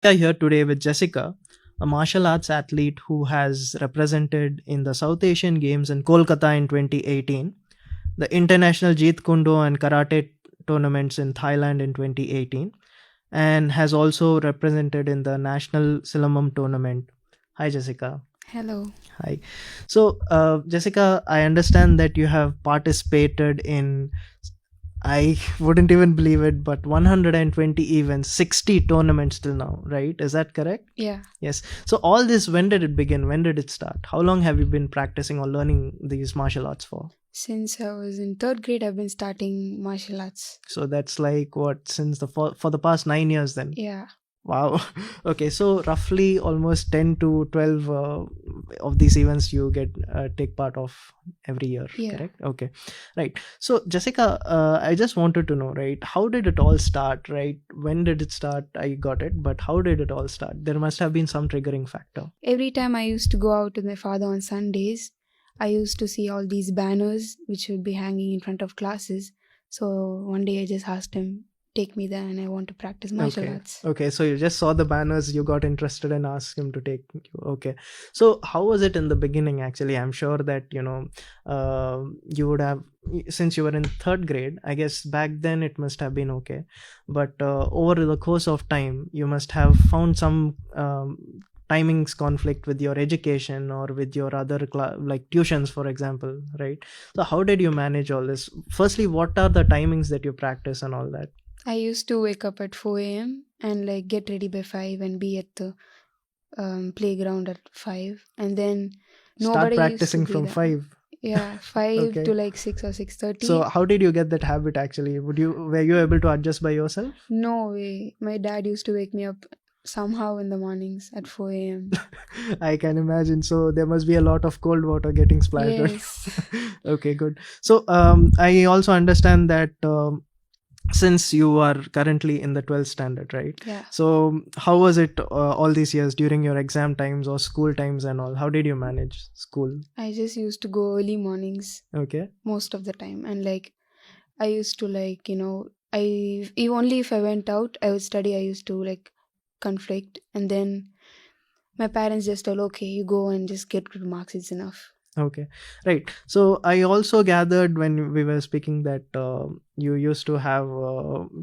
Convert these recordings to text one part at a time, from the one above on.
We are here today with Jessica, a martial arts athlete who has represented in the South Asian Games in Kolkata in 2018, the International Jeet Kune Do and Karate tournaments in Thailand in 2018, and has also represented in the National Silamam tournament. Hi, Jessica. Hello. Hi. So, Jessica, I understand that you have participated in, I wouldn't even believe it, but 120 events, 60 tournaments till now, right? Is that correct? Yeah. Yes. So, all this, when did it begin? When did it start? How long have you been practicing or learning these martial arts for? Since I was in third grade, I've been starting martial arts. So, that's like what, since for the past 9 years then? Yeah. Wow. Okay, so roughly almost 10 to 12 of these events you get take part of every year, Yeah. correct? Okay, right. So, Jessica, I just wanted to know, right? How did it all start, right? When did it start? I got it, but how did it all start? There must have been some triggering factor. Every time I used to go out with my father on Sundays, I used to see all these banners which would be hanging in front of classes. So one day I just asked him, take me there and I want to practice martial Okay. arts. Okay. So you just saw the banners, you got interested and asked him to take you. Okay. So how was it in the beginning? Actually, I'm sure that you would have, since you were in third grade. I guess back then it must have been okay, but over the course of time, you must have found some timings conflict with your education or with your other like tuitions, for example, right? So how did you manage all this? Firstly, what are the timings that you practice and all that? I used to wake up at 4 a.m. and like get ready by 5 and be at the playground at 5. And then Start nobody used to practicing be from there. 5. Yeah, 5 Okay. to like 6 or So 6:30. how did you get that habit actually? Were you able to adjust by yourself? No way. My dad used to wake me up somehow in the mornings at 4 a.m. I can imagine. So there must be a lot of cold water getting splattered. Yes. Okay, good. So I also understand that since you are currently in the 12th standard, right? Yeah. So how was it all these years during your exam times or school times and all? How did you manage school? I just used to go early mornings Okay. most of the time. And like, I used to like, only if I went out, I would study. I used to like conflict. And then my parents just told, okay, you go and just get good marks. It's enough. Okay, right. So I also gathered when we were speaking that you used to have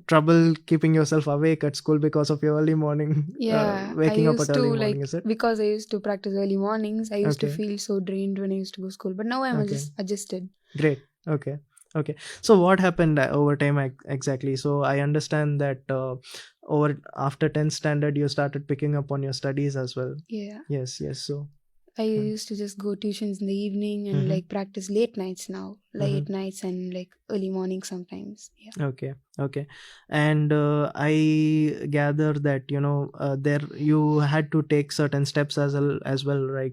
trouble keeping yourself awake at school because of your early morning, Yeah, I waking up at used to early morning, like is it? because I used to practice early mornings. I used to Okay, feel so drained when I used to go school, but now I'm okay, just adjusted. great. Okay, okay. So what happened over time exactly? So I understand that over after 10th standard you started picking up on your studies as well. Yeah, Yes, yes. So. I used to just go tuitions in the evening and Mm-hmm. like practice late nights now, Mm-hmm. late nights and like early morning sometimes. Yeah, Okay, okay. And I gather that there you had to take certain steps as well, right?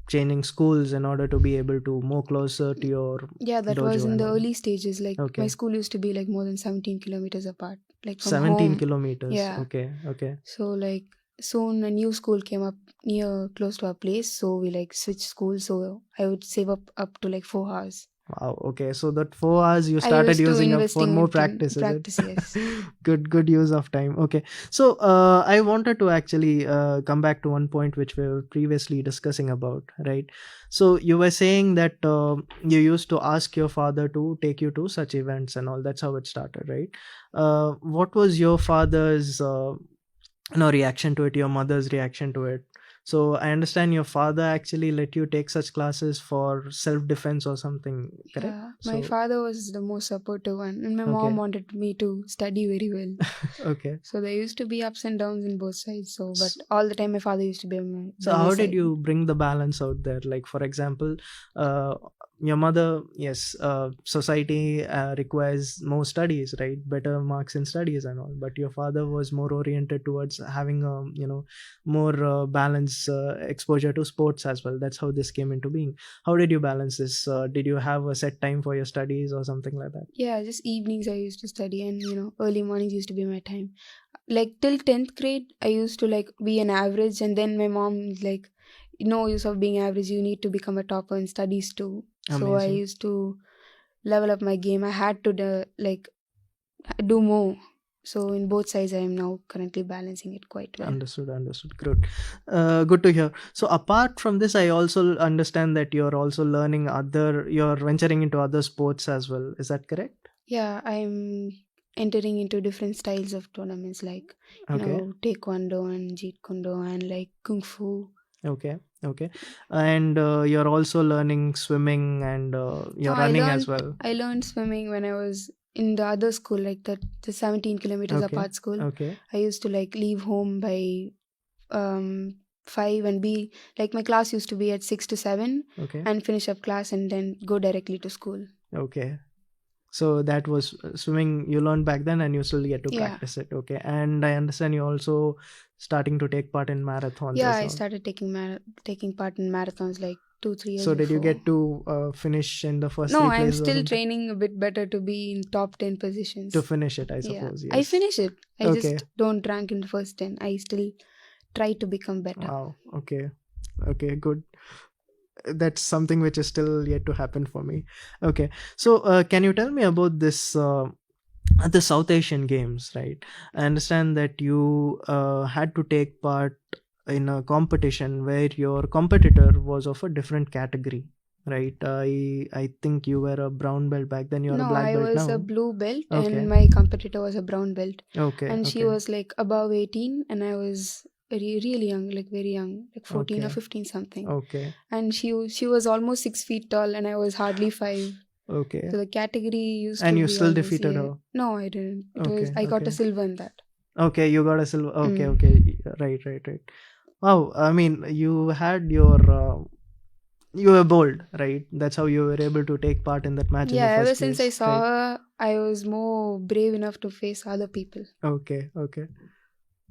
Changing schools in order to be able to move closer to your yeah, that was dojo in and the all. early stages. Like my Okay, school used to be like more than 17 kilometers apart, like from 17 home. kilometers. Yeah, Okay, okay. so like soon a new school came up near close to our place, so we like switched schools. So I would save up to like 4 hours. Wow. Okay. So that 4 hours you I started used to using up for investing more it in practice, is it? practice, yes. Good use of time. Okay. So I wanted to actually come back to one point which we were previously discussing about, right? So you were saying that you used to ask your father to take you to such events and all. That's how it started, right? What was your father's reaction to it, your mother's reaction to it? So I understand your father actually let you take such classes for self defense or something, correct? Yeah, my So father was the most supportive one, and my mom okay. wanted me to study very well. Okay. So there used to be ups and downs in both sides. So, but S- all the time, my father used to be So by my how did side. you bring the balance out there? Like for example, uh, your mother, yes, society requires more studies, right? Better marks in studies and all. But your father was more oriented towards having more balance exposure to sports as well. That's how this came into being. How did you balance this? Did you have a set time for your studies or something like that? Yeah, just evenings I used to study, and early mornings used to be my time. Like till 10th grade, I used to like be an average, and then my mom is like, no use of being average, you need to become a topper in studies too. So I Amazing. used to level up my game. I had to do more. So in both sides, I am now currently balancing it quite well. Understood, understood. Good. Good to hear. So apart from this, I also understand that you're also learning other, you're venturing into other sports as well. Is that correct? Yeah, I'm entering into different styles of tournaments like, Okay. Taekwondo and Jeet Kune and like Kung Fu. Okay. Okay. And you're also learning swimming and No, you're running as well. I learned swimming when I was in the other school, like the 17 kilometers Okay. apart school. Okay. I used to like leave home by 5 and be like my class used to be at 6 to 7 Okay. and finish up class and then go directly to school. Okay. So that was swimming you learned back then and you still get to Yeah. practice it. Okay. And I understand you also starting to take part in marathons Yeah, as I well. started taking part in marathons like 2 3 years So did you before. get to finish in the first No, three I'm places or still something? training a bit better to be in top 10 To positions. finish it, I Yeah, suppose. I Yes. finish it. I Okay. just don't rank in the first 10. I still try to become better. Wow. Okay. Okay. Good. That's something which is still yet to happen for me. Okay. So can you tell me about this? The South Asian Games, right? I understand that you had to take part in a competition where your competitor was of a different category, right? I think you were a brown belt back then. You're a No, black I belt was a now. blue belt Okay. and my competitor was a brown belt. Okay. And she Okay. was like above 18 and I was really young, like very young, like 14 or Okay. 15 something. Okay. And she was almost 6 feet tall and I was hardly 5. Okay. So the category used And to you be still always, defeated yeah. her. No, I didn't. Okay. I got a Okay. silver in that. Okay. You got a silver. Okay. Mm. Okay. Right. Right. Right. Wow. I mean, you had your you were bold, right? That's how you were able to take part in that match in Yeah, the ever first since I place, saw right? her, I was more brave enough to face other people. Okay, okay,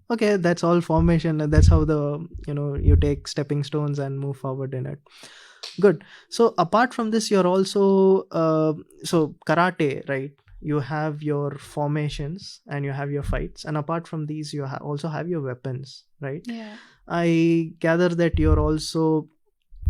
okay. That's all formation, and that's how the you take stepping stones and move forward in it. Good. So apart from this, you're also so karate, right? You have your formations and you have your fights, and apart from these, you also have your weapons, right? Yeah. I gather that you're also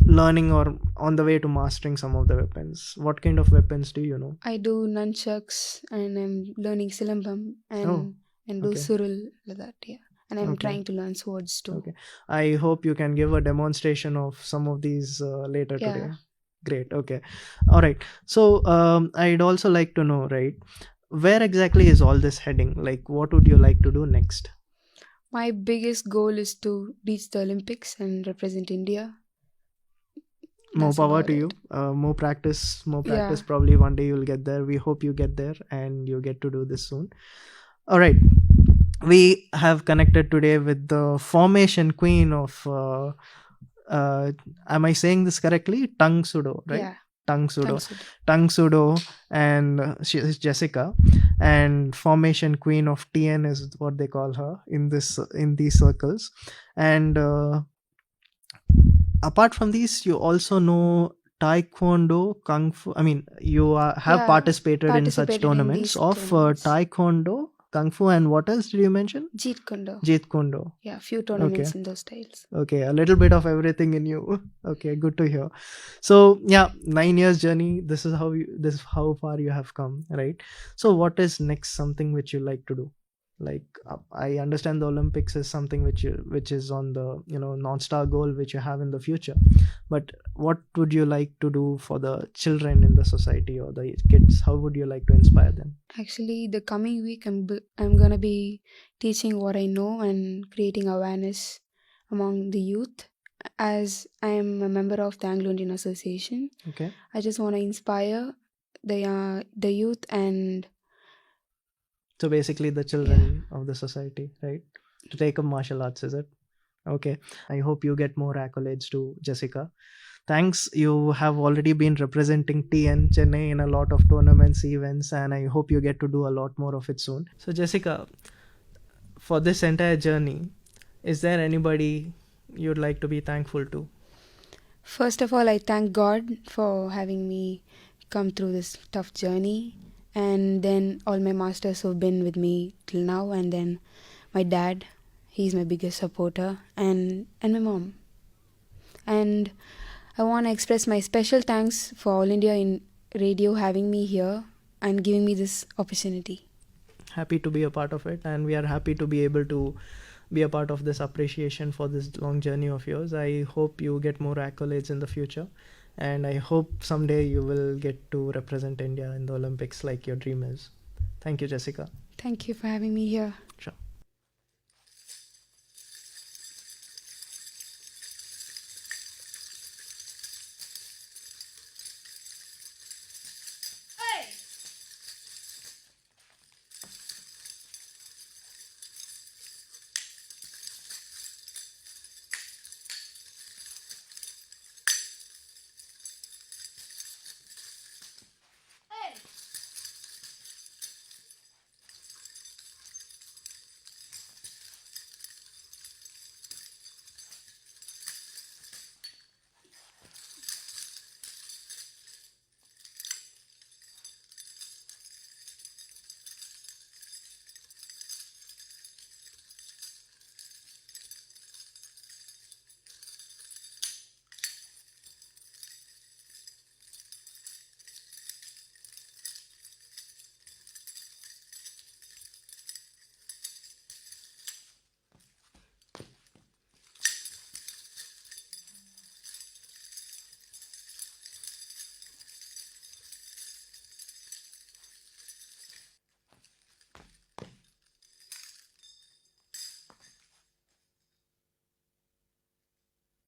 learning or on the way to mastering some of the weapons. What kind of weapons do you know? I do nunchucks and I'm learning silambam Oh, and do okay, surul like that. Yeah, and I'm okay, trying to learn swords too. okay. I hope you can give a demonstration of some of these later Yeah, today. Great. Okay. All right. So I'd also like to know, right, where exactly is all this heading? Like, what would you like to do next? my biggest goal is to reach the Olympics and represent India. More That's power about to it. you. More practice. More Yeah, practice. Probably one day you'll get there. We hope you get there and you get to do this soon. All right. We have connected today with the formation queen of am I saying this correctly? Tung Sudo, right? yeah. Tung Sudo. Thanks. Tung Sudo, and she is Jessica, and formation queen of TN is what they call her in these circles. And apart from these, you also know Taekwondo, Kung Fu. I mean, you have Yeah, participated in such participated in tournaments these of tournaments. Taekwondo, Kung Fu, and what else did you mention? Jeet Kune. Jeet Kune. Yeah, few Okay. tournaments in those styles. Okay, a little bit of everything in you. Okay, good to hear. So yeah, 9 years journey. This is how far you have come, right? So what is next? Something which you like to do? Like I understand the Olympics is something which is on the non-star goal which you have in the future. But what would you like to do for the children in the society or the kids? How would you like to inspire them? Actually, the coming week I'm gonna be teaching what I know and creating awareness among the youth. As I am a member of the Anglo-Indian Association, Okay. I just want to inspire the youth and So basically, the yeah. children of the society, right? To take up martial arts, is it? Okay. I hope you get more accolades to Jessica. Thanks. You have already been representing TN Chennai in a lot of tournaments, events, and I hope you get to do a lot more of it soon. So, Jessica, for this entire journey, is there anybody you'd like to be thankful to? First of all, I thank God for having me come through this tough journey, and then all my masters who've been with me till now, and then my dad, he's my biggest supporter, and my mom. And I want to express my special thanks for All India in Radio having me here and giving me this opportunity. happy to be a part of it, and we are happy to be able to be a part of this appreciation for this long journey of yours. I hope you get more accolades in the future, and I hope someday you will get to represent India in the Olympics like your dream is. Thank you, Jessica. Thank you for having me here.